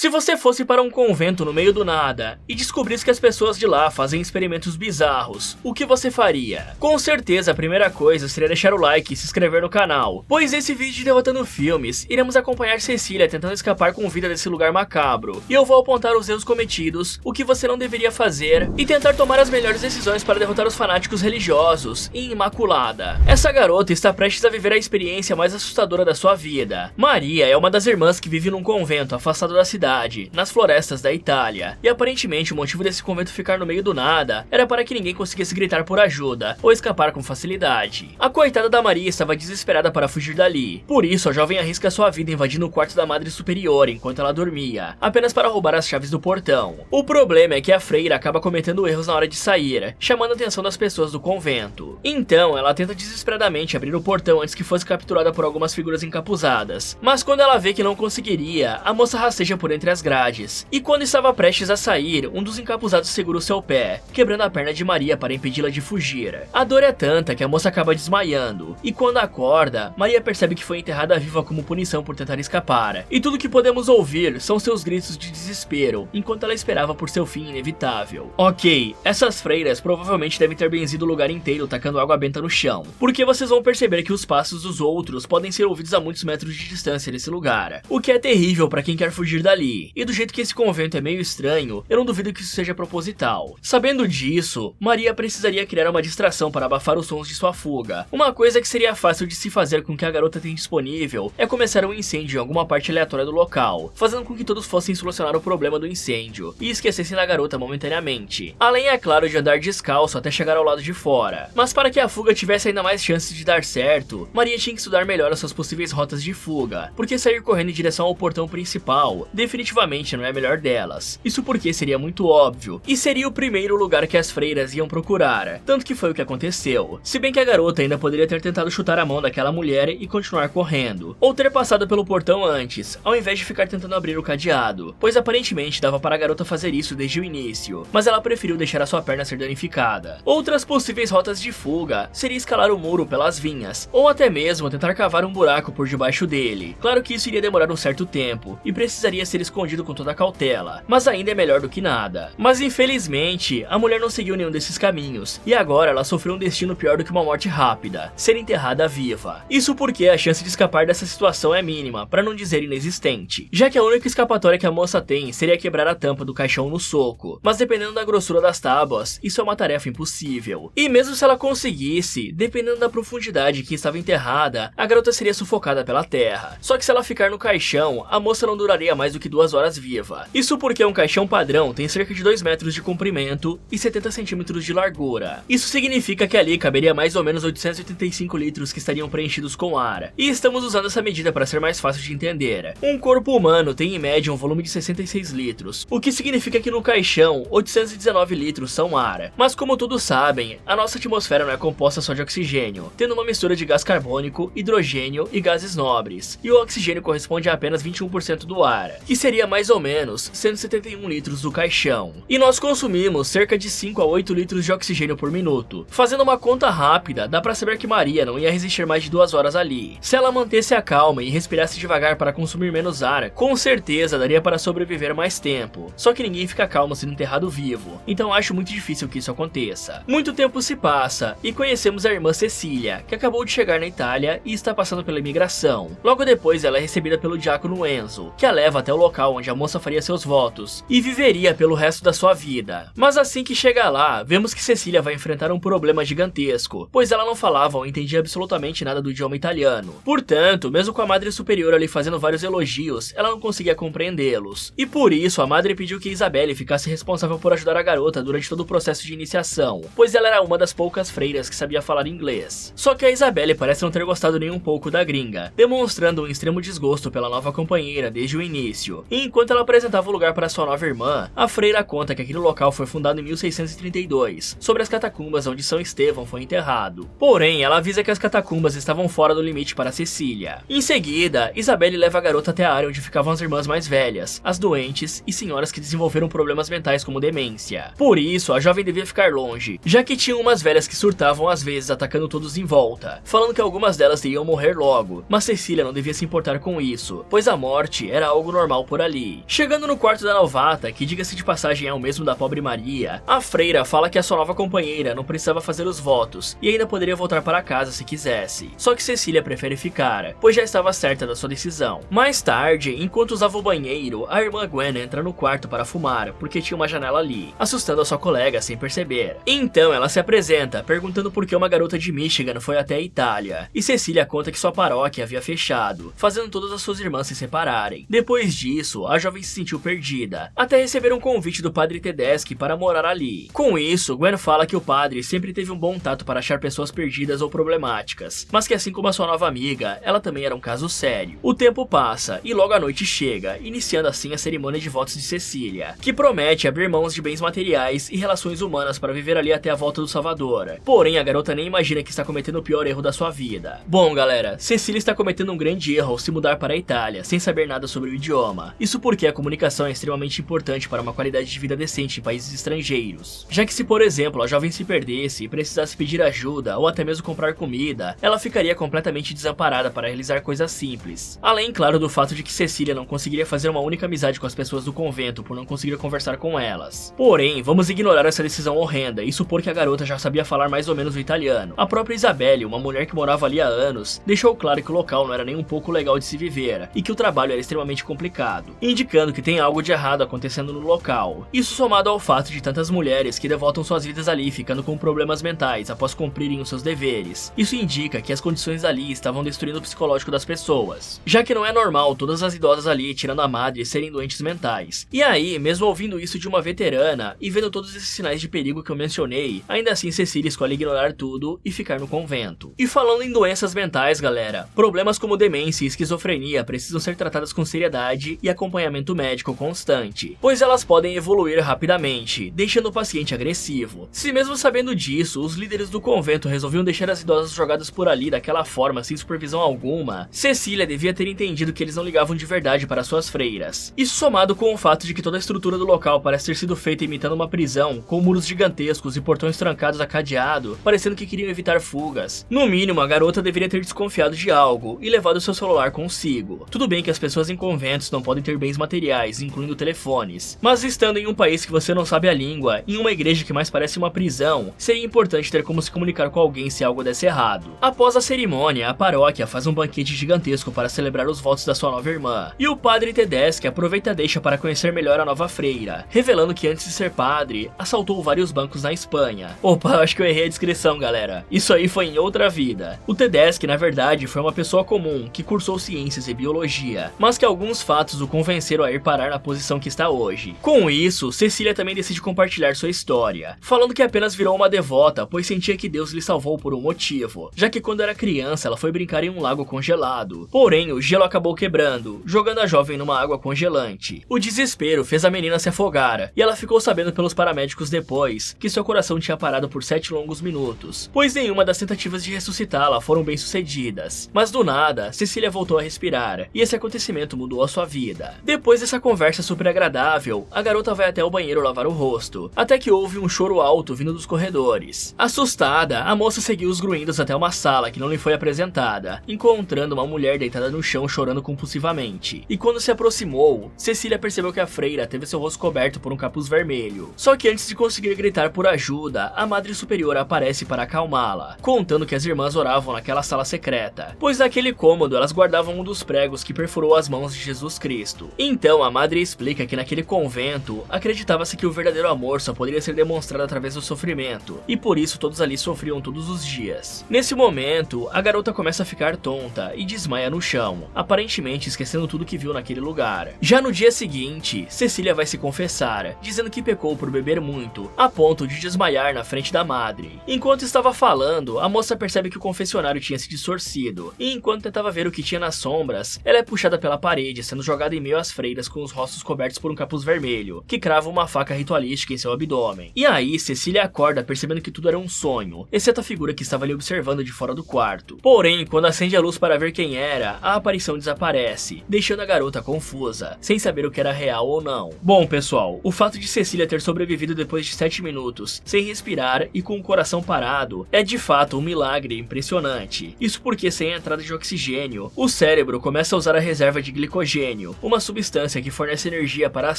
Se você fosse para um convento no meio do nada e descobrisse que as pessoas de lá fazem experimentos bizarros, o que você faria? Com certeza a primeira coisa seria deixar o like e se inscrever no canal, pois nesse vídeo de Derrotando Filmes, iremos acompanhar Cecília tentando escapar com vida desse lugar macabro, e eu vou apontar os erros cometidos, o que você não deveria fazer, e tentar tomar as melhores decisões para derrotar os fanáticos religiosos em Imaculada. Essa garota está prestes a viver a experiência mais assustadora da sua vida. Maria é uma das irmãs que vive num convento afastado da cidade, nas florestas da Itália, e aparentemente o motivo desse convento ficar no meio do nada era para que ninguém conseguisse gritar por ajuda ou escapar com facilidade. A coitada da Maria estava desesperada para fugir dali, por isso a jovem arrisca sua vida invadindo o quarto da Madre Superior enquanto ela dormia, apenas para roubar as chaves do portão. O problema é que a freira acaba cometendo erros na hora de sair, chamando a atenção das pessoas do convento. Então ela tenta desesperadamente abrir o portão antes que fosse capturada por algumas figuras encapuzadas, mas quando ela vê que não conseguiria, a moça rasteja por entre as grades, e quando estava prestes a sair, um dos encapuzados segura o seu pé, quebrando a perna de Maria para impedi-la de fugir. A dor é tanta que a moça acaba desmaiando, e quando acorda, Maria percebe que foi enterrada viva como punição por tentar escapar, e tudo que podemos ouvir são seus gritos de desespero, enquanto ela esperava por seu fim inevitável. Ok, essas freiras provavelmente devem ter benzido o lugar inteiro tacando água benta no chão, porque vocês vão perceber que os passos dos outros podem ser ouvidos a muitos metros de distância nesse lugar, o que é terrível para quem quer fugir dali. E do jeito que esse convento é meio estranho, eu não duvido que isso seja proposital. Sabendo disso, Maria precisaria criar uma distração para abafar os sons de sua fuga. Uma coisa que seria fácil de se fazer com o que a garota tem disponível é começar um incêndio em alguma parte aleatória do local, fazendo com que todos fossem solucionar o problema do incêndio e esquecessem da garota momentaneamente. Além, é claro, de andar descalço até chegar ao lado de fora. Mas para que a fuga tivesse ainda mais chances de dar certo, Maria tinha que estudar melhor as suas possíveis rotas de fuga, porque sair correndo em direção ao portão principal definitivamente não é a melhor delas. Isso porque seria muito óbvio, e seria o primeiro lugar que as freiras iam procurar, tanto que foi o que aconteceu. Se bem que a garota ainda poderia ter tentado chutar a mão daquela mulher e continuar correndo, ou ter passado pelo portão antes, ao invés de ficar tentando abrir o cadeado, pois aparentemente dava para a garota fazer isso desde o início, mas ela preferiu deixar a sua perna ser danificada. Outras possíveis rotas de fuga seria escalar o muro pelas vinhas, ou até mesmo tentar cavar um buraco por debaixo dele. Claro que isso iria demorar um certo tempo, e precisaria ser escondido com toda a cautela, mas ainda é melhor do que nada. Mas infelizmente, a mulher não seguiu nenhum desses caminhos, e agora ela sofreu um destino pior do que uma morte rápida, ser enterrada viva. Isso porque a chance de escapar dessa situação é mínima, para não dizer inexistente, já que a única escapatória que a moça tem seria quebrar a tampa do caixão no soco, mas dependendo da grossura das tábuas, isso é uma tarefa impossível. E mesmo se ela conseguisse, dependendo da profundidade que estava enterrada, a garota seria sufocada pela terra. Só que se ela ficar no caixão, a moça não duraria mais do que 2 horas viva. Isso porque um caixão padrão tem cerca de 2 metros de comprimento e 70 centímetros de largura. Isso significa que ali caberia mais ou menos 885 litros que estariam preenchidos com ar. E estamos usando essa medida para ser mais fácil de entender. Um corpo humano tem em média um volume de 66 litros, o que significa que no caixão 819 litros são ar. Mas como todos sabem, a nossa atmosfera não é composta só de oxigênio, tendo uma mistura de gás carbônico, hidrogênio e gases nobres, e o oxigênio corresponde a apenas 21% do ar, que seria mais ou menos 171 litros do caixão. E nós consumimos cerca de 5 a 8 litros de oxigênio por minuto. Fazendo uma conta rápida, dá pra saber que Maria não ia resistir mais de 2 horas ali. Se ela mantesse a calma e respirasse devagar para consumir menos ar, com certeza daria para sobreviver mais tempo. Só que ninguém fica calmo sendo enterrado vivo, então acho muito difícil que isso aconteça. Muito tempo se passa e conhecemos a irmã Cecília, que acabou de chegar na Itália e está passando pela imigração. Logo depois ela é recebida pelo diácono Enzo, que a leva até o local onde a moça faria seus votos e viveria pelo resto da sua vida. Mas assim que chega lá, vemos que Cecília vai enfrentar um problema gigantesco, pois ela não falava ou entendia absolutamente nada do idioma italiano. Portanto, mesmo com a Madre Superior ali fazendo vários elogios, ela não conseguia compreendê-los. E por isso a Madre pediu que Isabelle ficasse responsável por ajudar a garota durante todo o processo de iniciação, pois ela era uma das poucas freiras que sabia falar inglês. Só que a Isabelle parece não ter gostado nem um pouco da gringa, demonstrando um extremo desgosto pela nova companheira desde o início. E enquanto ela apresentava o lugar para sua nova irmã, a freira conta que aquele local foi fundado em 1632, sobre as catacumbas onde São Estevão foi enterrado. Porém, ela avisa que as catacumbas estavam fora do limite para Cecília. Em seguida, Isabelle leva a garota até a área onde ficavam as irmãs mais velhas, as doentes e senhoras que desenvolveram problemas mentais como demência. Por isso, a jovem devia ficar longe, já que tinham umas velhas que surtavam às vezes atacando todos em volta, falando que algumas delas iriam morrer logo, mas Cecília não devia se importar com isso, pois a morte era algo normal por por ali. Chegando no quarto da novata, que diga-se de passagem é o mesmo da pobre Maria, a freira fala que a sua nova companheira não precisava fazer os votos e ainda poderia voltar para casa se quisesse. Só que Cecília prefere ficar, pois já estava certa da sua decisão. Mais tarde, enquanto usava o banheiro, a irmã Gwen entra no quarto para fumar, porque tinha uma janela ali, assustando a sua colega sem perceber. Então ela se apresenta, perguntando por que uma garota de Michigan foi até a Itália, e Cecília conta que sua paróquia havia fechado, fazendo todas as suas irmãs se separarem. Depois disso, a jovem se sentiu perdida, até receber um convite do padre Tedeschi para morar ali. Com isso, Gwen fala que o padre sempre teve um bom tato para achar pessoas perdidas ou problemáticas, mas que assim como a sua nova amiga, ela também era um caso sério. O tempo passa, e logo a noite chega, iniciando assim a cerimônia de votos de Cecília, que promete abrir mãos de bens materiais e relações humanas para viver ali até a volta do Salvador. Porém, a garota nem imagina que está cometendo o pior erro da sua vida. Bom, galera, Cecília está cometendo um grande erro ao se mudar para a Itália, sem saber nada sobre o idioma. Isso porque a comunicação é extremamente importante para uma qualidade de vida decente em países estrangeiros. Já que se, por exemplo, a jovem se perdesse e precisasse pedir ajuda ou até mesmo comprar comida, ela ficaria completamente desamparada para realizar coisas simples. Além, claro, do fato de que Cecília não conseguiria fazer uma única amizade com as pessoas do convento por não conseguir conversar com elas. Porém, vamos ignorar essa decisão horrenda e supor que a garota já sabia falar mais ou menos o italiano. A própria Isabelle, uma mulher que morava ali há anos, deixou claro que o local não era nem um pouco legal de se viver e que o trabalho era extremamente complicado, indicando que tem algo de errado acontecendo no local. Isso somado ao fato de tantas mulheres que devotam suas vidas ali ficando com problemas mentais após cumprirem os seus deveres. Isso indica que as condições ali estavam destruindo o psicológico das pessoas, já que não é normal todas as idosas ali, tirando a madre, serem doentes mentais. E aí, mesmo ouvindo isso de uma veterana e vendo todos esses sinais de perigo que eu mencionei, ainda assim Cecília escolhe ignorar tudo e ficar no convento. E falando em doenças mentais, galera, problemas como demência e esquizofrenia precisam ser tratadas com seriedade e acompanhamento médico constante, pois elas podem evoluir rapidamente, deixando o paciente agressivo. Se mesmo sabendo disso, os líderes do convento resolviam deixar as idosas jogadas por ali daquela forma sem supervisão alguma, Cecília devia ter entendido que eles não ligavam de verdade para suas freiras. Isso somado com o fato de que toda a estrutura do local parece ter sido feita imitando uma prisão, com muros gigantescos e portões trancados a cadeado, parecendo que queriam evitar fugas. No mínimo, a garota deveria ter desconfiado de algo e levado seu celular consigo. Tudo bem que as pessoas em conventos não podem ter bens materiais, incluindo telefones, mas estando em um país que você não sabe a língua, em uma igreja que mais parece uma prisão, seria importante ter como se comunicar com alguém se algo desse errado. Após a cerimônia, a paróquia faz um banquete gigantesco para celebrar os votos da sua nova irmã, e o padre Tedeschi aproveita a deixa para conhecer melhor a nova freira, revelando que antes de ser padre, assaltou vários bancos na Espanha. Opa, acho que eu errei a descrição, galera. Isso aí foi em outra vida. O Tedeschi, na verdade, foi uma pessoa comum, que cursou ciências e biologia, mas que alguns fatos o convenceram a ir parar na posição que está hoje. Com isso, Cecília também decide compartilhar sua história, falando que apenas virou uma devota, pois sentia que Deus lhe salvou por um motivo, já que quando era criança ela foi brincar em um lago congelado. Porém, o gelo acabou quebrando, jogando a jovem numa água congelante. O desespero fez a menina se afogar, e ela ficou sabendo pelos paramédicos depois que seu coração tinha parado por 7 longos minutos, pois nenhuma das tentativas de ressuscitá-la foram bem sucedidas. Mas do nada, Cecília voltou a respirar, e esse acontecimento mudou a sua vida. Depois dessa conversa super agradável, a garota vai até o banheiro lavar o rosto, até que houve um choro alto vindo dos corredores. Assustada, a moça seguiu os gruindos até uma sala que não lhe foi apresentada, encontrando uma mulher deitada no chão chorando compulsivamente. E quando se aproximou, Cecília percebeu que a freira teve seu rosto coberto por um capuz vermelho. Só que antes de conseguir gritar por ajuda, a Madre Superiora aparece para acalmá-la, contando que as irmãs oravam naquela sala secreta, pois naquele cômodo elas guardavam um dos pregos que perfurou as mãos de Jesus Cristo. Então a Madre explica que naquele convento acreditava-se que o verdadeiro amor só poderia ser demonstrado através do sofrimento, e por isso todos ali sofriam todos os dias. Nesse momento, a garota começa a ficar tonta e desmaia no chão, aparentemente esquecendo tudo que viu naquele lugar. Já no dia seguinte, Cecília vai se confessar, dizendo que pecou por beber muito, a ponto de desmaiar na frente da madre. Enquanto estava falando, a moça percebe que o confessionário tinha se distorcido, e enquanto tentava ver o que tinha nas sombras, ela é puxada pela parede, sendo jogada em meio às freiras com os rostos cobertos por um capuz vermelho, que crava uma faca ritualística em seu abdômen. E aí, Cecília acorda percebendo que tudo era um sonho, exceto a figura que estava ali observando de fora do quarto. Porém, quando acende a luz para ver quem era, a aparição desaparece, deixando a garota confusa, sem saber o que era real ou não. Bom, pessoal, o fato de Cecília ter sobrevivido depois de 7 minutos, sem respirar e com o coração parado, é de fato um milagre impressionante. Isso porque sem a entrada de oxigênio, o cérebro começa a usar a reserva de glicogênio, oxigênio, uma substância que fornece energia para as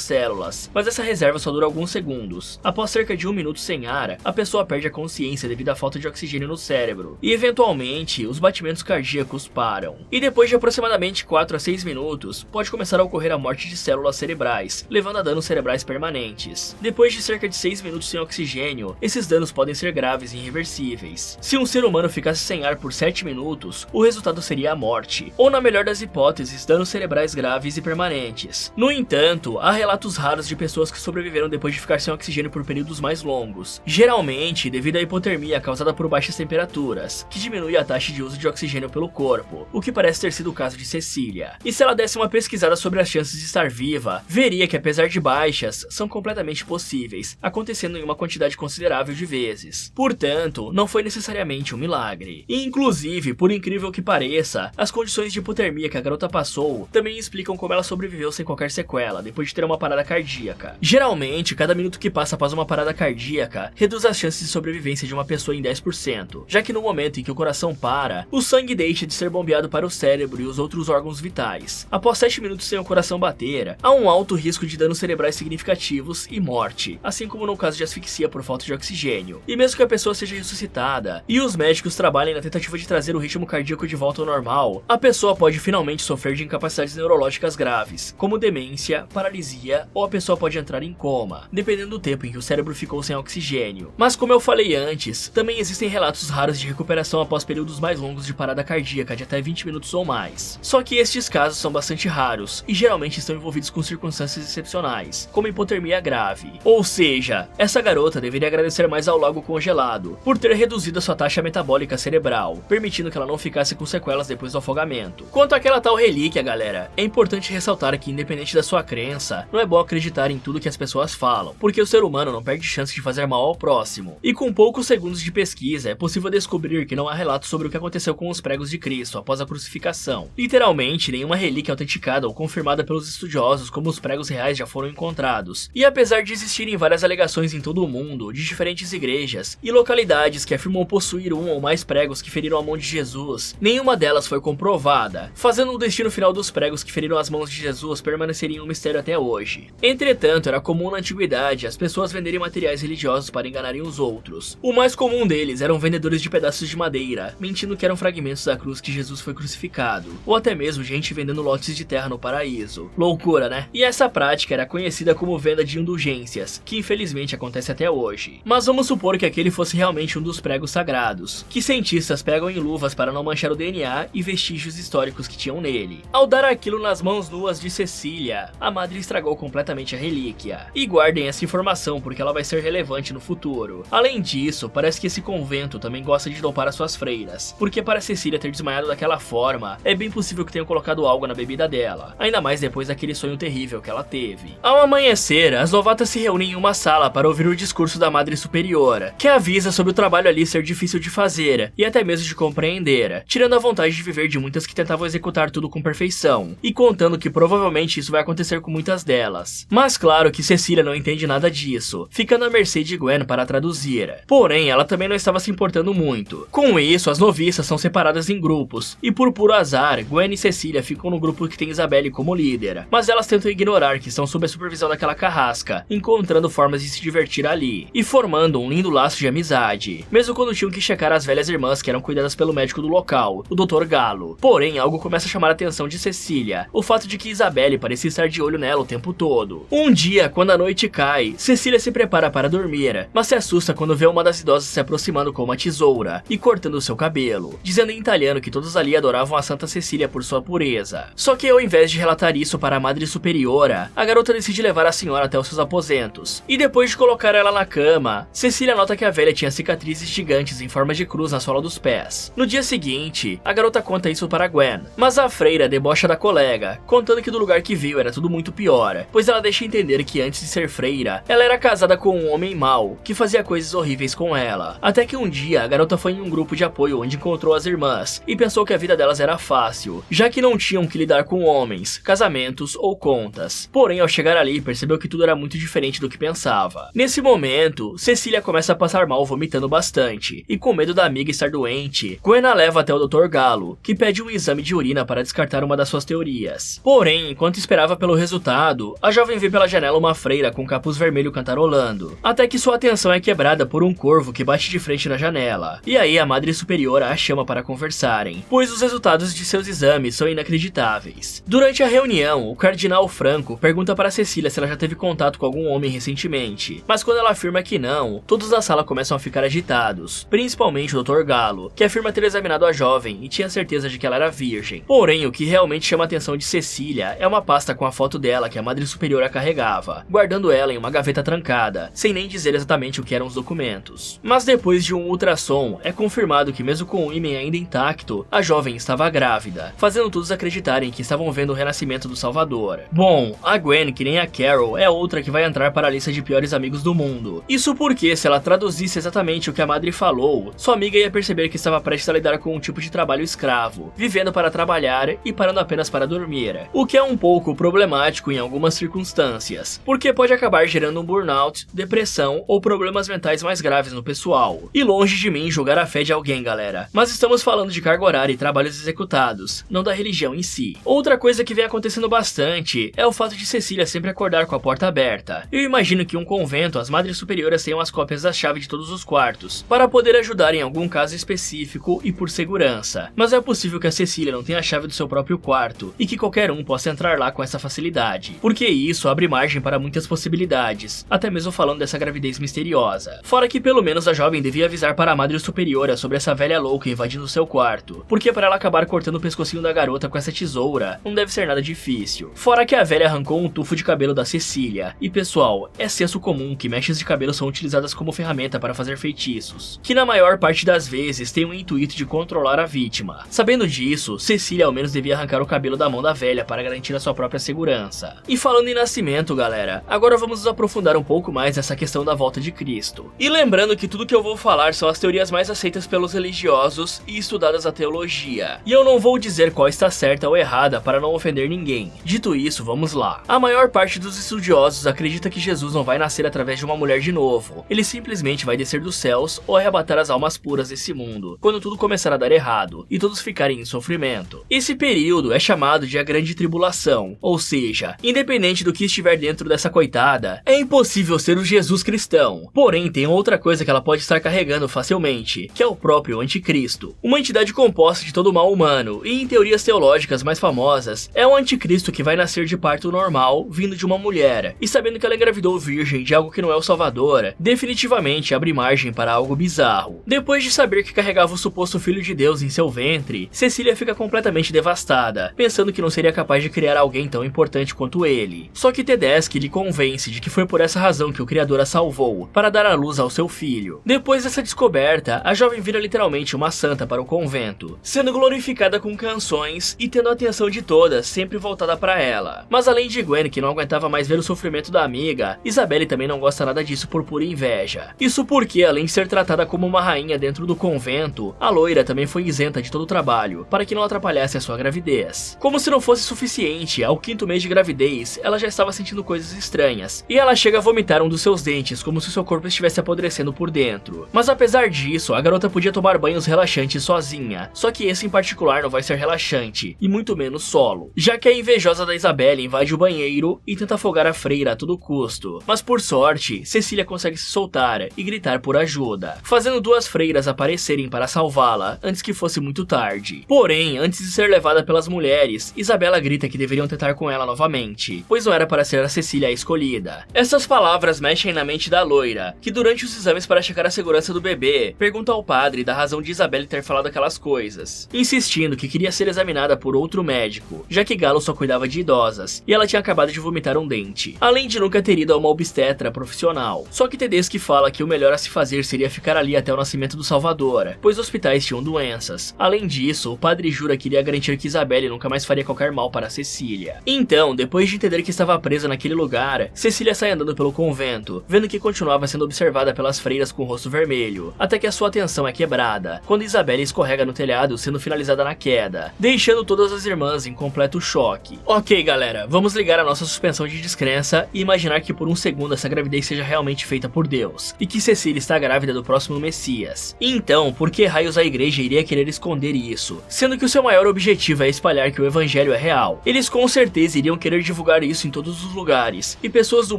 células, mas essa reserva só dura alguns segundos. Após cerca de 1 minuto sem ar, a pessoa perde a consciência devido à falta de oxigênio no cérebro, e eventualmente os batimentos cardíacos param. E depois de aproximadamente 4 a 6 minutos, pode começar a ocorrer a morte de células cerebrais, levando a danos cerebrais permanentes. Depois de cerca de 6 minutos sem oxigênio, esses danos podem ser graves e irreversíveis. Se um ser humano ficasse sem ar por 7 minutos, o resultado seria a morte, ou na melhor das hipóteses, danos cerebrais graves e permanentes. No entanto, há relatos raros de pessoas que sobreviveram depois de ficar sem oxigênio por períodos mais longos, geralmente devido à hipotermia causada por baixas temperaturas, que diminui a taxa de uso de oxigênio pelo corpo, o que parece ter sido o caso de Cecília. E se ela desse uma pesquisada sobre as chances de estar viva, veria que apesar de baixas, são completamente possíveis, acontecendo em uma quantidade considerável de vezes. Portanto, não foi necessariamente um milagre. E inclusive, por incrível que pareça, as condições de hipotermia que a garota passou também explicam como ela sobreviveu sem qualquer sequela, depois de ter uma parada cardíaca. Geralmente, cada minuto que passa após uma parada cardíaca, reduz as chances de sobrevivência de uma pessoa em 10%, já que no momento em que o coração para, o sangue deixa de ser bombeado para o cérebro e os outros órgãos vitais. Após 7 minutos sem o coração bater, há um alto risco de danos cerebrais significativos e morte, assim como no caso de asfixia por falta de oxigênio. E mesmo que a pessoa seja ressuscitada e os médicos trabalhem na tentativa de trazer o ritmo cardíaco de volta ao normal, a pessoa pode finalmente sofrer de incapacidades neurológicas graves, como demência, paralisia, ou a pessoa pode entrar em coma, dependendo do tempo em que o cérebro ficou sem oxigênio. Mas como eu falei antes, também existem relatos raros de recuperação após períodos mais longos de parada cardíaca de até 20 minutos ou mais. Só que estes casos são bastante raros e geralmente estão envolvidos com circunstâncias excepcionais, como hipotermia grave. Ou seja, essa garota deveria agradecer mais ao lago congelado por ter reduzido a sua taxa metabólica cerebral, permitindo que ela não ficasse com sequelas depois do afogamento. Quanto àquela tal relíquia, galera, é importante ressaltar que independente da sua crença, não é bom acreditar em tudo que as pessoas falam, porque o ser humano não perde chance de fazer mal ao próximo. E com poucos segundos de pesquisa, é possível descobrir que não há relatos sobre o que aconteceu com os pregos de Cristo após a crucificação. Literalmente, nenhuma relíquia autenticada ou confirmada pelos estudiosos como os pregos reais já foram encontrados. E apesar de existirem várias alegações em todo o mundo, de diferentes igrejas e localidades que afirmam possuir um ou mais pregos que feriram a mão de Jesus, nenhuma delas foi comprovada, fazendo o destino final dos pregos que feriram as mãos de Jesus permaneceria um mistério até hoje. Entretanto, era comum na antiguidade as pessoas venderem materiais religiosos para enganarem os outros. O mais comum deles eram vendedores de pedaços de madeira, mentindo que eram fragmentos da cruz que Jesus foi crucificado, ou até mesmo gente vendendo lotes de terra no paraíso. Loucura, né? E essa prática era conhecida como venda de indulgências, que infelizmente acontece até hoje. Mas vamos supor que aquele fosse realmente um dos pregos sagrados, que cientistas pegam em luvas para não manchar o DNA e vestígios históricos que tinham nele. Ao dar aquilo nas mãos nuas de Cecília, a madre estragou completamente a relíquia. E guardem essa informação porque ela vai ser relevante no futuro. Além disso, parece que esse convento também gosta de dopar as suas freiras, porque para Cecília ter desmaiado daquela forma, é bem possível que tenham colocado algo na bebida dela, ainda mais depois daquele sonho terrível que ela teve. Ao amanhecer, as novatas se reúnem em uma sala para ouvir o discurso da Madre Superiora, que avisa sobre o trabalho ali ser difícil de fazer e até mesmo de compreender, tirando a vontade de viver de muitas que tentavam executar tudo com perfeição, e contando que provavelmente isso vai acontecer com muitas delas. Mas claro que Cecília não entende nada disso, ficando à mercê de Gwen para traduzir. Porém, ela também não estava se importando muito. Com isso, as noviças são separadas em grupos, e por puro azar, Gwen e Cecília ficam no grupo que tem Isabelle como líder, mas elas tentam ignorar que estão sob a supervisão daquela carrasca, encontrando formas de se divertir ali, e formando um lindo laço de amizade, mesmo quando tinham que checar as velhas irmãs que eram cuidadas pelo médico do local, o Dr. Galo. Porém, algo começa a chamar a atenção de Cecília, o fato de que Isabelle parecia estar de olho nela o tempo todo. Um dia, quando a noite cai, Cecília se prepara para dormir, mas se assusta quando vê uma das idosas se aproximando com uma tesoura e cortando seu cabelo, dizendo em italiano que todos ali adoravam a Santa Cecília por sua pureza. Só que ao invés de relatar isso para a Madre Superiora, a garota decide levar a senhora até os seus aposentos, e depois de colocar ela na cama, Cecília nota que a velha tinha cicatrizes gigantes em forma de cruz na sola dos pés. No dia seguinte, a garota conta isso para Gwen, mas a freira debocha da colega, contando que do lugar que veio era tudo muito pior, pois ela deixa entender que antes de ser freira, ela era casada com um homem mau, que fazia coisas horríveis com ela. Até que um dia, a garota foi em um grupo de apoio onde encontrou as irmãs, e pensou que a vida delas era fácil, já que não tinham que lidar com homens, casamentos ou contas. Porém, ao chegar ali, percebeu que tudo era muito diferente do que pensava. Nesse momento, Cecília começa a passar mal vomitando bastante, e com medo da amiga estar doente, Gwen a leva até o Dr. Galo, que pede um exame de urina para descartar uma das suas teorias. Porém, enquanto esperava pelo resultado, a jovem vê pela janela uma freira com capuz vermelho cantarolando, até que sua atenção é quebrada por um corvo que bate de frente na janela. E aí a Madre Superiora a chama para conversarem, pois os resultados de seus exames são inacreditáveis. Durante a reunião, o Cardinal Franco pergunta para Cecília se ela já teve contato com algum homem recentemente, mas quando ela afirma que não, todos da sala começam a ficar agitados, principalmente o Dr. Galo, que afirma ter examinado a jovem e tinha certeza de que ela era virgem. Porém, o que realmente chama a atenção de Cecília é uma pasta com a foto dela que a Madre Superiora carregava, guardando ela em uma gaveta trancada, sem nem dizer exatamente o que eram os documentos. Mas depois de um ultrassom, é confirmado que mesmo com o ímã ainda intacto, a jovem estava grávida, fazendo todos acreditarem que estavam vendo o renascimento do Salvador. Bom, a Gwen, que nem a Carol, é outra que vai entrar para a lista de piores amigos do mundo. Isso porque, se ela traduzisse exatamente o que a Madre falou, sua amiga ia perceber que estava prestes a lidar com um tipo de trabalho escravo, vivendo para trabalhar e parando apenas para dormir, o que é um pouco problemático em algumas circunstâncias, porque pode acabar gerando um burnout, depressão ou problemas mentais mais graves no pessoal. E longe de mim julgar a fé de alguém, galera, mas estamos falando de carga horária e trabalhos executados, não da religião em si. Outra coisa que vem acontecendo bastante é o fato de Cecília sempre acordar com a porta aberta. Eu imagino que em um convento as Madres Superiores tenham as cópias da chave de todos os quartos, para poder ajudar em algum caso específico e por segurança, mas é possível que a Cecília não tenha a chave do seu próprio quarto, e que qualquer um possa entrar lá com essa facilidade, porque isso abre margem para muitas possibilidades, até mesmo falando dessa gravidez misteriosa. Fora que pelo menos a jovem devia avisar para a Madre Superiora sobre essa velha louca invadindo seu quarto, porque para ela acabar cortando o pescocinho da garota com essa tesoura, não deve ser nada difícil. Fora que a velha arrancou um tufo de cabelo da Cecília, e pessoal, é senso comum que mechas de cabelo são utilizadas como ferramenta para fazer feitiços, que na maior parte das vezes tem o intuito de controlar a vítima. Sabendo disso, Cecília ao menos devia arrancar o cabelo da mão da velha para garantir a sua própria segurança. E falando em nascimento, galera, agora vamos nos aprofundar um pouco mais nessa questão da volta de Cristo. E lembrando que tudo que eu vou falar são as teorias mais aceitas pelos religiosos e estudadas a teologia. E eu não vou dizer qual está certa ou errada para não ofender ninguém. Dito isso, vamos lá. A maior parte dos estudiosos acredita que Jesus não vai nascer através de uma mulher de novo. Ele simplesmente vai descer dos céus ou arrebatar as almas puras desse mundo, quando tudo começar a dar errado e todos ficarem em sofrimento. Esse período é chamado de a Grande Tribulação, ou seja, independente do que estiver dentro dessa coitada, é impossível ser o Jesus cristão. Porém, tem outra coisa que ela pode estar carregando facilmente, que é o próprio Anticristo. Uma entidade composta de todo o mal humano, e em teorias teológicas mais famosas, é o Anticristo que vai nascer de parto normal, vindo de uma mulher, e sabendo que ela engravidou virgem de algo que não é o Salvador, definitivamente abre margem para algo bizarro. Depois de saber que carregava o suposto filho de Deus em seu ventre, Cecília fica completamente devastada, pensando que não seria capaz de criar alguém tão importante quanto ele. Só que Tedeschi lhe convence de que foi por essa razão que o Criador a salvou, para dar à luz ao seu filho. Depois dessa descoberta, a jovem vira literalmente uma santa para o convento, sendo glorificada com canções e tendo a atenção de todas sempre voltada para ela. Mas além de Gwen, que não aguentava mais ver o sofrimento da amiga, Isabelle também não gosta nada disso por pura inveja. Isso porque, além de ser tratada como uma rainha dentro do convento, a loira também foi isenta de todo o trabalho, para que não atrapalhasse a sua gravidez. Como se não fosse suficiente, ao 5º mês de gravidez, ela já estava sentindo coisas estranhas, e ela chega a vomitar um dos seus dentes, como se seu corpo estivesse apodrecendo por dentro. Mas apesar disso, a garota podia tomar banhos relaxantes sozinha, só que esse em particular não vai ser relaxante, e muito menos solo, já que a invejosa da Isabelle invade o banheiro e tenta afogar a freira a todo custo. Mas por sorte, Cecília consegue se soltar e gritar por ajuda, fazendo 2 freiras aparecerem para salvá-la antes que fosse muito tarde. Porém, antes de ser levada pelas mulheres, Isabela grita que deveriam tentar com ela novamente, pois não era para ser a Cecília a escolhida. Essas palavras mexem na mente da loira, que durante os exames para checar a segurança do bebê, pergunta ao padre da razão de Isabelle ter falado aquelas coisas, insistindo que queria ser examinada por outro médico, já que Galo só cuidava de idosas, e ela tinha acabado de vomitar um dente, além de nunca ter ido a uma obstetra profissional. Só que Tedeschi fala que o melhor a se fazer seria ficar ali até o nascimento do Salvador, pois hospitais tinham doenças. Além disso, o padre jura que iria garantir que Isabelle nunca mais faria qualquer mal para Cecília. Então, depois de entender que estava presa naquele lugar, Cecília sai andando pelo convento, vendo que continuava sendo observada pelas freiras com o rosto vermelho, até que a sua atenção é quebrada, quando Isabelle escorrega no telhado, sendo finalizada na queda, deixando todas as irmãs em completo choque. Ok, galera, vamos ligar a nossa suspensão de descrença e imaginar que por um segundo essa gravidez seja realmente feita por Deus, e que Cecília está grávida do próximo Messias. Então, por que raios a igreja iria querer esconder isso, sendo que o seu maior objetivo é espalhar que o evangelho é real real. Eles com certeza iriam querer divulgar isso em todos os lugares, e pessoas do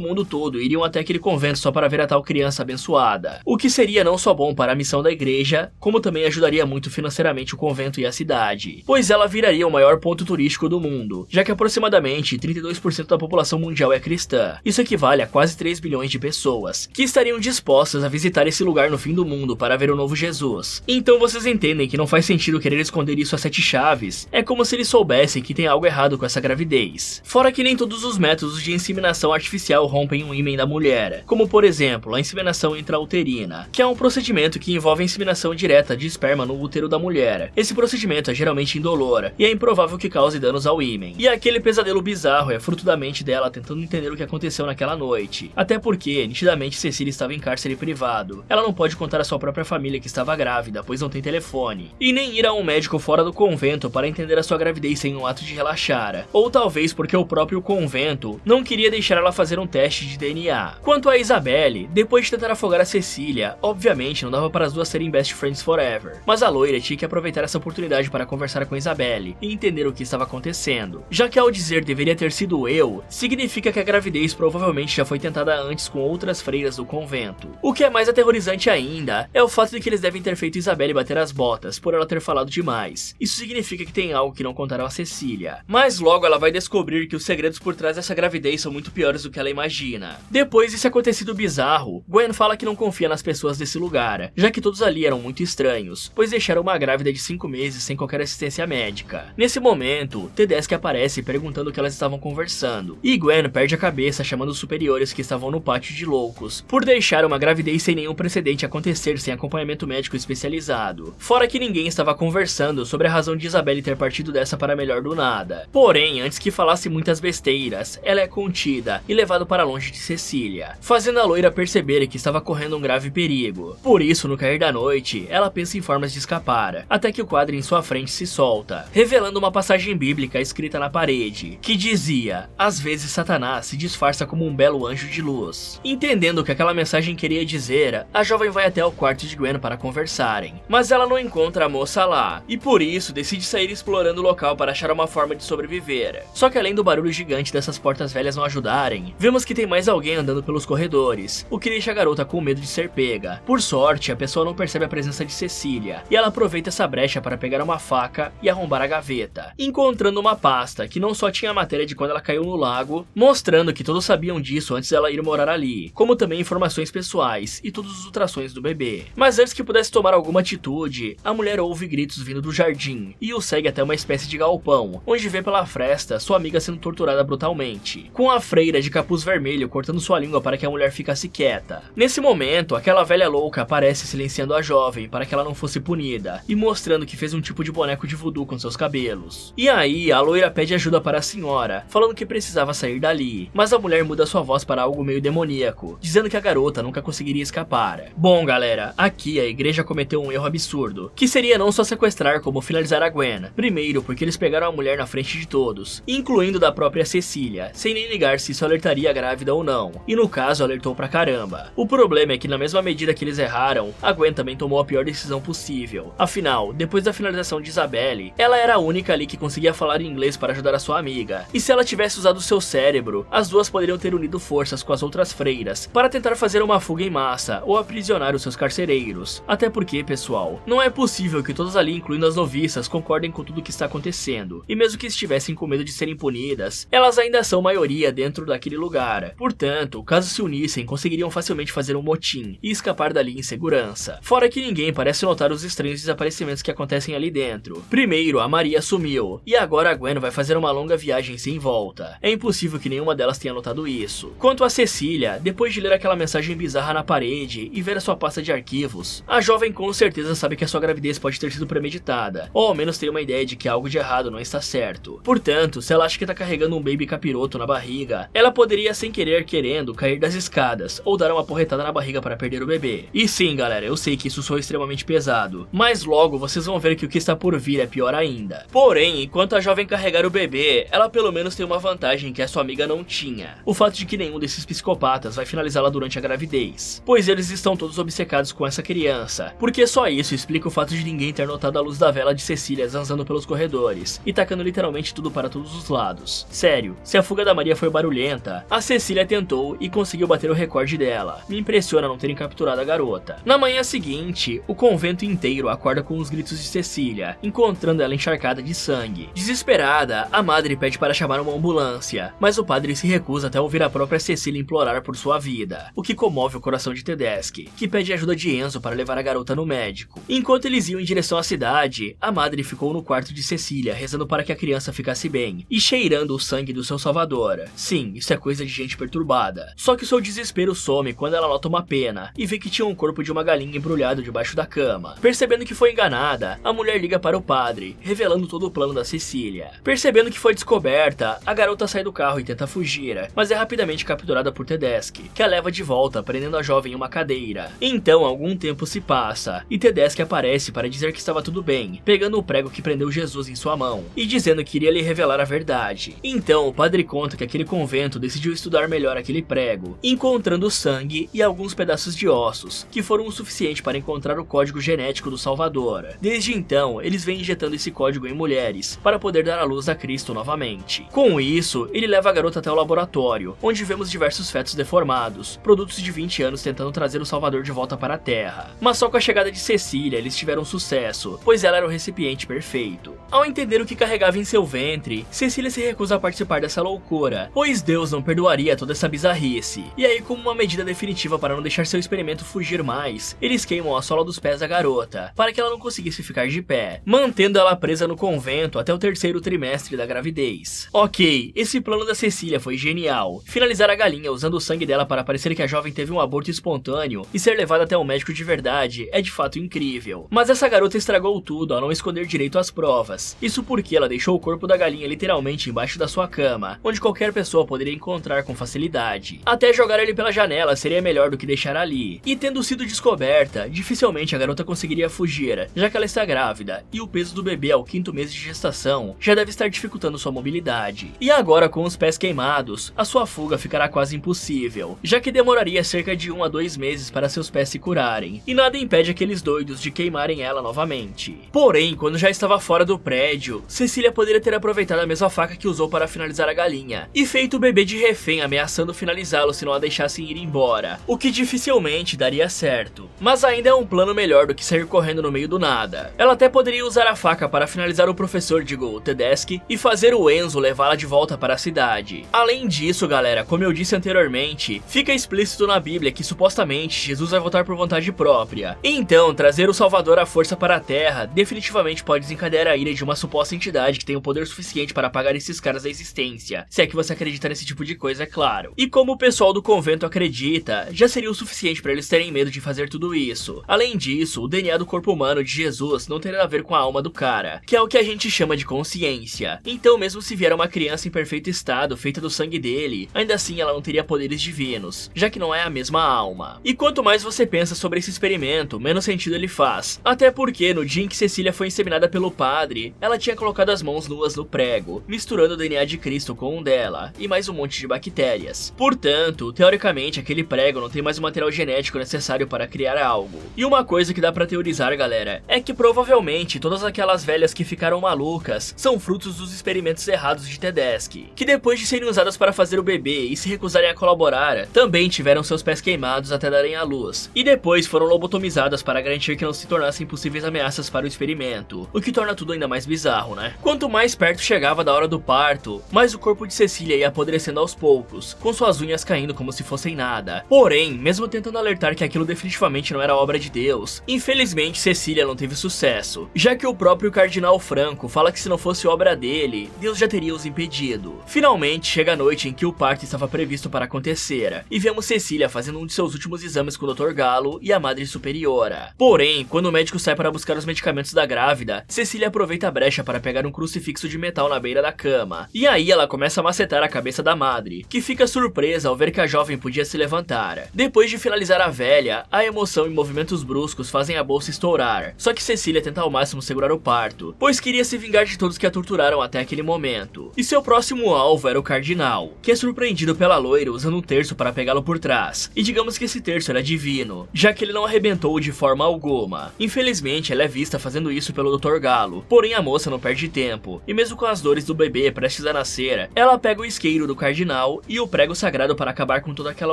mundo todo iriam até aquele convento só para ver a tal criança abençoada. O que seria não só bom para a missão da igreja, como também ajudaria muito financeiramente o convento e a cidade, pois ela viraria o maior ponto turístico do mundo, já que aproximadamente 32% da população mundial é cristã. Isso equivale a quase 3 bilhões de pessoas, que estariam dispostas a visitar esse lugar no fim do mundo para ver o novo Jesus. Então vocês entendem que não faz sentido querer esconder isso a 7 chaves, é como se eles soubessem que tem algo errado com essa gravidez. Fora que nem todos os métodos de inseminação artificial rompem o ímen da mulher, como por exemplo a inseminação intrauterina, que é um procedimento que envolve a inseminação direta de esperma no útero da mulher. Esse procedimento é geralmente indolor e é improvável que cause danos ao ímen. E aquele pesadelo bizarro é fruto da mente dela tentando entender o que aconteceu naquela noite, até porque nitidamente Cecília estava em cárcere privado. Ela não pode contar à sua própria família que estava grávida, pois não tem telefone, e nem ir a um médico fora do convento para entender a sua gravidez sem um ato de relaxar, ou talvez porque o próprio convento não queria deixar ela fazer um teste de DNA. Quanto a Isabelle, depois de tentar afogar a Cecília, obviamente não dava para as duas serem best friends forever, mas a loira tinha que aproveitar essa oportunidade para conversar com Isabelle e entender o que estava acontecendo, já que ao dizer deveria ter sido eu, significa que a gravidez provavelmente já foi tentada antes com outras freiras do convento. O que é mais aterrorizante ainda é o fato de que eles devem ter feito Isabelle bater as botas por ela ter falado demais. Isso significa que tem algo que não contaram a Cecília, mas logo ela vai descobrir que os segredos por trás dessa gravidez são muito piores do que ela imagina. Depois desse acontecido bizarro, Gwen fala que não confia nas pessoas desse lugar, já que todos ali eram muito estranhos, pois deixaram uma grávida de 5 meses sem qualquer assistência médica. Nesse momento, Tedeschi aparece perguntando o que elas estavam conversando, e Gwen perde a cabeça chamando os superiores que estavam no pátio de loucos, por deixar uma gravidez sem nenhum precedente acontecer sem acompanhamento médico especializado. Fora que ninguém estava conversando sobre a razão de Isabelle ter partido dessa para melhor do nada. Porém, antes que falasse muitas besteiras, ela é contida e levada para longe de Cecília, fazendo a loira perceber que estava correndo um grave perigo. Por isso, no cair da noite, ela pensa em formas de escapar, até que o quadro em sua frente se solta, revelando uma passagem bíblica escrita na parede, que dizia: às vezes Satanás se disfarça como um belo anjo de luz. Entendendo o que aquela mensagem queria dizer, a jovem vai até o quarto de Gwen para conversarem, mas ela não encontra a moça lá, e por isso decide sair explorando o local para achar uma forma de sobreviver. Só que além do barulho gigante dessas portas velhas não ajudarem, vemos que tem mais alguém andando pelos corredores, o que deixa a garota com medo de ser pega. Por sorte, a pessoa não percebe a presença de Cecília, e ela aproveita essa brecha para pegar uma faca e arrombar a gaveta, encontrando uma pasta que não só tinha a matéria de quando ela caiu no lago, mostrando que todos sabiam disso antes dela ir morar ali, como também informações pessoais e todos os ultrassons do bebê. Mas antes que pudesse tomar alguma atitude, a mulher ouve gritos vindo do jardim e o segue até uma espécie de galpão, onde vê pela fresta sua amiga sendo torturada brutalmente, com a freira de capuz vermelho cortando sua língua para que a mulher ficasse quieta. Nesse momento, aquela velha louca aparece silenciando a jovem para que ela não fosse punida e mostrando que fez um tipo de boneco de voodoo com seus cabelos. E aí, a loira pede ajuda para a senhora, falando que precisava sair dali, mas a mulher muda sua voz para algo meio demoníaco, dizendo que a garota nunca conseguiria escapar. Bom, galera, aqui a igreja cometeu um erro absurdo, que seria não só sequestrar como finalizar a Gwen. Primeiro, porque eles pegaram a mulher na frente de todos, incluindo da própria Cecília, sem nem ligar se isso alertaria a grávida ou não, e no caso alertou pra caramba. O problema é que na mesma medida que eles erraram, a Gwen também tomou a pior decisão possível. Afinal, depois da finalização de Isabelle, ela era a única ali que conseguia falar inglês para ajudar a sua amiga, e se ela tivesse usado seu cérebro, as duas poderiam ter unido forças com as outras freiras para tentar fazer uma fuga em massa ou aprisionar os seus carcereiros. Até porque, pessoal, não é possível que todas ali, incluindo as noviças, concordem com tudo o que está acontecendo, e mesmo que estivessem com medo de serem punidas, elas ainda são maioria dentro daquele lugar. Portanto, caso se unissem, conseguiriam facilmente fazer um motim e escapar dali em segurança. Fora que ninguém parece notar os estranhos desaparecimentos que acontecem ali dentro. Primeiro, a Maria sumiu, e agora a Gwen vai fazer uma longa viagem sem volta. É impossível que nenhuma delas tenha notado isso. Quanto a Cecília, depois de ler aquela mensagem bizarra na parede e ver a sua pasta de arquivos, a jovem com certeza sabe que a sua gravidez pode ter sido premeditada, ou ao menos tem uma ideia de que algo de errado não está certo. Portanto, se ela acha que está carregando um baby capiroto na barriga, ela poderia sem querer querendo cair das escadas, ou dar uma porretada na barriga para perder o bebê. E sim, galera, eu sei que isso soa extremamente pesado, mas logo vocês vão ver que o que está por vir é pior ainda. Porém, enquanto a jovem carregar o bebê, ela pelo menos tem uma vantagem que a sua amiga não tinha: o fato de que nenhum desses psicopatas vai finalizá-la durante a gravidez, pois eles estão todos obcecados com essa criança, porque só isso explica o fato de ninguém ter notado a luz da vela de Cecília zanzando pelos corredores e tacando literalmente literalmente tudo para todos os lados. Sério, se a fuga da Maria foi barulhenta, a Cecília tentou e conseguiu bater o recorde dela. Me impressiona não terem capturado a garota. Na manhã seguinte, o convento inteiro acorda com os gritos de Cecília, encontrando ela encharcada de sangue. Desesperada, a madre pede para chamar uma ambulância, mas o padre se recusa até ouvir a própria Cecília implorar por sua vida, o que comove o coração de Tedeschi, que pede ajuda de Enzo para levar a garota no médico. Enquanto eles iam em direção à cidade, a madre ficou no quarto de Cecília, rezando para que a criança ficasse bem, e cheirando o sangue do seu salvador. Sim, isso é coisa de gente perturbada. Só que o seu desespero some quando ela nota uma pena, e vê que tinha um corpo de uma galinha embrulhado debaixo da cama. Percebendo que foi enganada, a mulher liga para o padre, revelando todo o plano da Cecília. Percebendo que foi descoberta, a garota sai do carro e tenta fugir, mas é rapidamente capturada por Tedeschi, que a leva de volta, prendendo a jovem em uma cadeira. Então, algum tempo se passa, e Tedeschi aparece para dizer que estava tudo bem, pegando o prego que prendeu Jesus em sua mão, e dizendo que iria lhe revelar a verdade. Então, o padre conta que aquele convento decidiu estudar melhor aquele prego, encontrando sangue e alguns pedaços de ossos, que foram o suficiente para encontrar o código genético do Salvador. Desde então, eles vêm injetando esse código em mulheres, para poder dar à luz a Cristo novamente. Com isso, ele leva a garota até o laboratório, onde vemos diversos fetos deformados, produtos de 20 anos tentando trazer o Salvador de volta para a Terra. Mas só com a chegada de Cecília, eles tiveram sucesso, pois ela era o recipiente perfeito. Ao entender o que carregava em seu ventre, Cecília se recusa a participar dessa loucura, pois Deus não perdoaria toda essa bizarrice. E aí, como uma medida definitiva para não deixar seu experimento fugir mais, eles queimam a sola dos pés da garota, para que ela não conseguisse ficar de pé, mantendo ela presa no convento até o terceiro trimestre da gravidez. Ok, esse plano da Cecília foi genial. Finalizar a galinha usando o sangue dela para parecer que a jovem teve um aborto espontâneo e ser levada até um médico de verdade é de fato incrível. Mas essa garota estragou tudo ao não esconder direito as provas. Isso porque ela deixou o corpo da galinha literalmente embaixo da sua cama, onde qualquer pessoa poderia encontrar com facilidade. Até jogar ele pela janela seria melhor do que deixar ali. E tendo sido descoberta, dificilmente a garota conseguiria fugir, já que ela está grávida, e o peso do bebê ao 5º mês de gestação já deve estar dificultando sua mobilidade. E agora, com os pés queimados, a sua fuga ficará quase impossível, já que demoraria cerca de 1 a 2 meses para seus pés se curarem, e nada impede aqueles doidos de queimarem ela novamente. Porém, quando já estava fora do prédio, Cecília poderia ter aproveitado a mesma faca que usou para finalizar a galinha, e feito o bebê de refém, ameaçando finalizá-lo se não a deixassem ir embora, o que dificilmente daria certo. Mas ainda é um plano melhor do que sair correndo no meio do nada. Ela até poderia usar a faca para finalizar o professor, digo, Tedeschi, e fazer o Enzo levá-la de volta para a cidade. Além disso, galera, como eu disse anteriormente, fica explícito na Bíblia que supostamente Jesus vai voltar por vontade própria. Então, trazer o Salvador à força para a Terra definitivamente pode desencadear a ira de uma suposta entidade que tem o poder suficiente para apagar esses caras da existência, se é que você acredita nesse tipo de coisa, é claro. E como o pessoal do convento acredita, já seria o suficiente para eles terem medo de fazer tudo isso. Além disso, o DNA do corpo humano de Jesus não tem nada a ver com a alma do cara, que é o que a gente chama de consciência. Então, mesmo se vier uma criança em perfeito estado, feita do sangue dele, ainda assim ela não teria poderes divinos, já que não é a mesma alma. E quanto mais você pensa sobre esse experimento, menos sentido ele faz. Até porque, no dia em que Cecília foi inseminada pelo padre, ela tinha colocado as mãos nuas no prego, misturando o DNA de Cristo com o dela, e mais um monte de bactérias. Portanto, teoricamente, aquele prego não tem mais o material genético necessário para criar algo. E uma coisa que dá pra teorizar, galera, é que provavelmente todas aquelas velhas que ficaram malucas são frutos dos experimentos errados de Tedeschi, que depois de serem usadas para fazer o bebê e se recusarem a colaborar, também tiveram seus pés queimados até darem à luz, e depois foram lobotomizadas para garantir que não se tornassem possíveis ameaças para o experimento, o que torna tudo ainda mais bizarro, né? Quanto mais perto chegava da hora do parto, mais o corpo de Cecília ia apodrecendo aos poucos, com suas unhas caindo como se fossem nada. Porém, mesmo tentando alertar que aquilo definitivamente não era obra de Deus, infelizmente Cecília não teve sucesso, já que o próprio Cardinal Franco fala que se não fosse obra dele, Deus já teria os impedido. Finalmente chega a noite em que o parto estava previsto para acontecer, e vemos Cecília fazendo um de seus últimos exames com o Dr. Galo e a Madre Superiora. Porém, quando o médico sai para buscar os medicamentos da grávida, Cecília aproveita a brecha para pegar um crucifixo de metal na beira da cama, e aí ela começa a macetar a cabeça da madre, que fica surpresa ao ver que a jovem podia se levantar. Depois de finalizar a velha, a emoção e movimentos bruscos fazem a bolsa estourar, só que Cecília tenta ao máximo segurar o parto, pois queria se vingar de todos que a torturaram até aquele momento. E seu próximo alvo era o Cardinal, que é surpreendido pela loira usando um terço para pegá-lo por trás, e digamos que esse terço era divino, já que ele não arrebentou de forma alguma. Infelizmente, ela é vista fazendo isso pelo Dr. Galo, porém a moça não perde tempo, parto, e mesmo com as dores do bebê prestes a nascer, ela pega o isqueiro do cardinal e o prego sagrado para acabar com toda aquela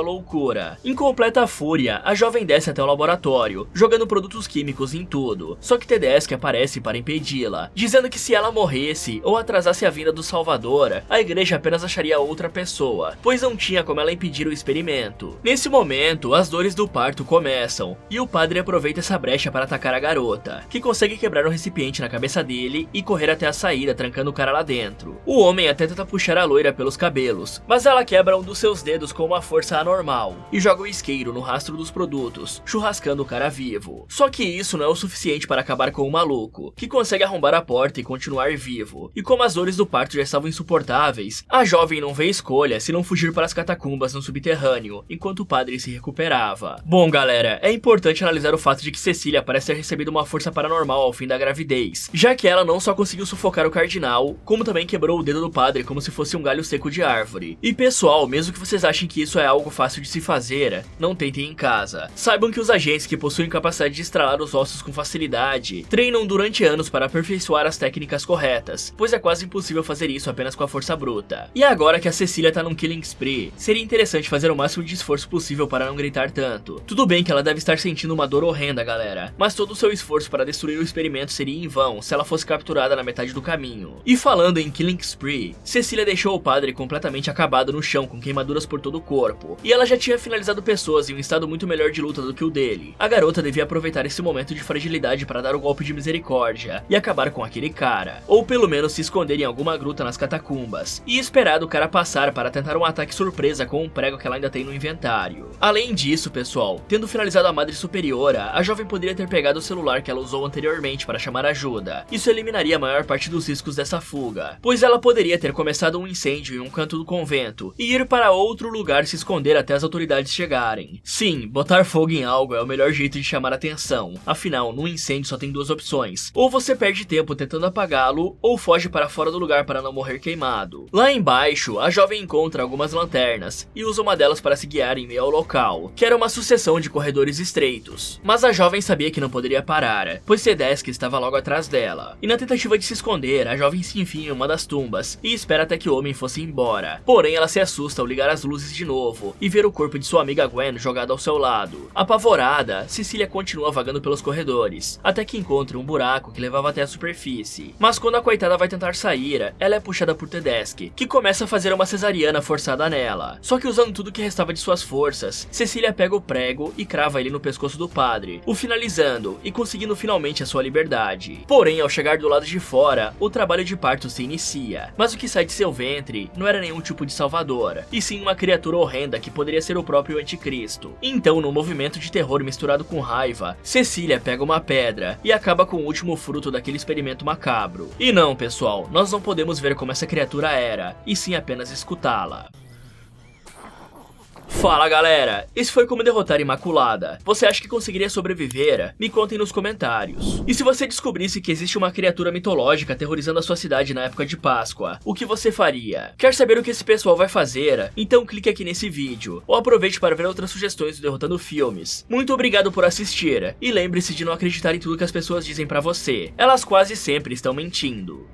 loucura. Em completa fúria, a jovem desce até o laboratório, jogando produtos químicos em tudo, só que Tedeschi aparece para impedi-la, dizendo que se ela morresse ou atrasasse a vinda do Salvador, a igreja apenas acharia outra pessoa, pois não tinha como ela impedir o experimento. Nesse momento, as dores do parto começam, e o padre aproveita essa brecha para atacar a garota, que consegue quebrar o recipiente na cabeça dele e correr até a saída, trancando o cara lá dentro. O homem até tenta puxar a loira pelos cabelos, mas ela quebra um dos seus dedos com uma força anormal, e joga o isqueiro no rastro dos produtos, churrascando o cara vivo. Só que isso não é o suficiente para acabar com o maluco, que consegue arrombar a porta e continuar vivo. E como as dores do parto já estavam insuportáveis, a jovem não vê escolha se não fugir para as catacumbas no subterrâneo, enquanto o padre se recuperava. Bom galera, é importante analisar o fato de que Cecília parece ter recebido uma força paranormal ao fim da gravidez, já que ela não só conseguiu sufocar o cardinal, como também quebrou o dedo do padre como se fosse um galho seco de árvore. E pessoal, mesmo que vocês achem que isso é algo fácil de se fazer, não tentem em casa. Saibam que os agentes que possuem capacidade de estralar os ossos com facilidade treinam durante anos para aperfeiçoar as técnicas corretas, pois é quase impossível fazer isso apenas com a força bruta. E agora que a Cecília tá num killing spree, seria interessante fazer o máximo de esforço possível para não gritar tanto. Tudo bem que ela deve estar sentindo uma dor horrenda, galera, mas todo o seu esforço para destruir o experimento seria em vão se ela fosse capturada na metade do caminho. E falando em killing spree, Cecília deixou o padre completamente acabado no chão com queimaduras por todo o corpo, e ela já tinha finalizado pessoas em um estado muito melhor de luta do que o dele. A garota devia aproveitar esse momento de fragilidade para dar o golpe de misericórdia e acabar com aquele cara, ou pelo menos se esconder em alguma gruta nas catacumbas, e esperar o cara passar para tentar um ataque surpresa com um prego que ela ainda tem no inventário. Além disso, pessoal, tendo finalizado a Madre Superiora, a jovem poderia ter pegado o celular que ela usou anteriormente para chamar ajuda. Isso eliminaria a maior parte dos riscos dessa fuga, pois ela poderia ter começado um incêndio em um canto do convento e ir para outro lugar se esconder até as autoridades chegarem. Sim, botar fogo em algo é o melhor jeito de chamar atenção, afinal, num incêndio só tem duas opções: ou você perde tempo tentando apagá-lo, ou foge para fora do lugar para não morrer queimado. Lá embaixo, a jovem encontra algumas lanternas e usa uma delas para se guiar em meio ao local, que era uma sucessão de corredores estreitos. Mas a jovem sabia que não poderia parar, pois Tedeschi estava logo atrás dela. E na tentativa de se esconder, a jovem se enfia em uma das tumbas e espera até que o homem fosse embora. Porém, ela se assusta ao ligar as luzes de novo e ver o corpo de sua amiga Gwen jogado ao seu lado. Apavorada, Cecília continua vagando pelos corredores, até que encontra um buraco que levava até a superfície. Mas quando a coitada vai tentar sair, ela é puxada por Tedeschi, que começa a fazer uma cesariana forçada nela. Só que usando tudo que restava de suas forças, Cecília pega o prego e crava ele no pescoço do padre, o finalizando e conseguindo finalmente a sua liberdade. Porém, ao chegar do lado de fora, o trabalho de parto se inicia, mas o que sai de seu ventre não era nenhum tipo de salvador, e sim uma criatura horrenda que poderia ser o próprio anticristo. Então, num movimento de terror misturado com raiva, Cecília pega uma pedra e acaba com o último fruto daquele experimento macabro. E não, pessoal, nós não podemos ver como essa criatura era, e sim apenas escutá-la. Fala galera, esse foi como derrotar Imaculada. Você acha que conseguiria sobreviver? Me contem nos comentários. E se você descobrisse que existe uma criatura mitológica aterrorizando a sua cidade na época de Páscoa, o que você faria? Quer saber o que esse pessoal vai fazer? Então clique aqui nesse vídeo, ou aproveite para ver outras sugestões do Derrotando Filmes. Muito obrigado por assistir, e lembre-se de não acreditar em tudo que as pessoas dizem pra você. Elas quase sempre estão mentindo.